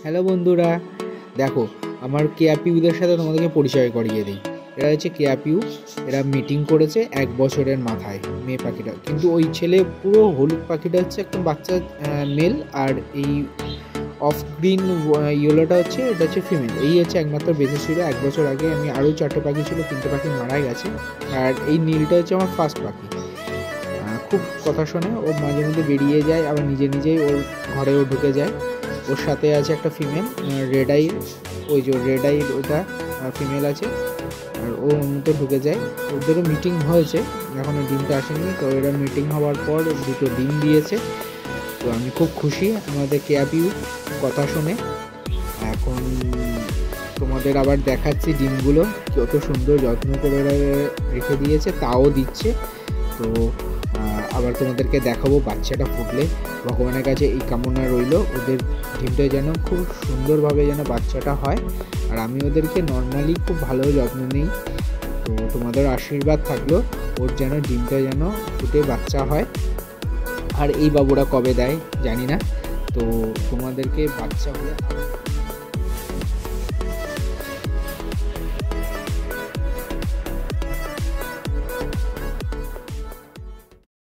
Hello বন্ধুরা, দেখো আমার কেয়া পিউদের সাথে তোমাদেরকে পরিচয় করিয়ে দিই। এরা হচ্ছে কেয়া পিউ। এরা মিটিং করেছে 1 বছরের মাথায়, মেয়ে পাখিটা। কিন্তু ওই ছেলে পুরো হলুদ পাখিটা হচ্ছে একদম বাচ্চা মেল, আর এই অফ গ্রিন ইয়েলোটা হচ্ছে এটা হচ্ছে ফিমেল। এই হচ্ছে একমাত্র বেঁচে ছিল 1 বছর আগে। আমি আরও 4টে পাখি ছিল, 3টে পাখি মারা গেছে। আর এই নীলটা হচ্ছে আমার ফার্স্ট পাখি। খুব কথা শোনে, ও মাঝে মধ্যে বেরিয়ে যায়, আবার নিজে নিজেই ওর ঘরেও ঢুকে যায়। ওর সাথে আছে একটা ফিমেল রেড আই, ওই যে রেড আই ওটা ফিমেল আছে, আর ও মতো ঢুকে যায়। ওদেরও মিটিং হয়েছে, এখনও ডিমটা আসেনি। তো এরা মিটিং হওয়ার পর 2টো ডিম দিয়েছে। তো আমি খুব খুশি আমাদের কেয়াপিউ কথা শুনে। এখন তোমাদের আবার দেখাচ্ছি ডিমগুলো কত সুন্দর যত্ন করে রেখে দিয়েছে, তাও দিচ্ছে। তো আবার তোমাদেরকে দেখাবো বাচ্চাটা ফুটলে। ভগবানের কাছে এই কামনা রইল ওদের ডিমটা যেন খুব সুন্দরভাবে যেন বাচ্চাটা হয়। আর আমি ওদেরকে নর্মালি খুব ভালো যত্ন নিই। তো তোমাদের আশীর্বাদ থাকলো ওর যেন ডিমটা যেন ফুটে বাচ্চা হয়। আর এই বাবুরা কবে দেয় জানি না। তো তোমাদেরকে বাচ্চা হলে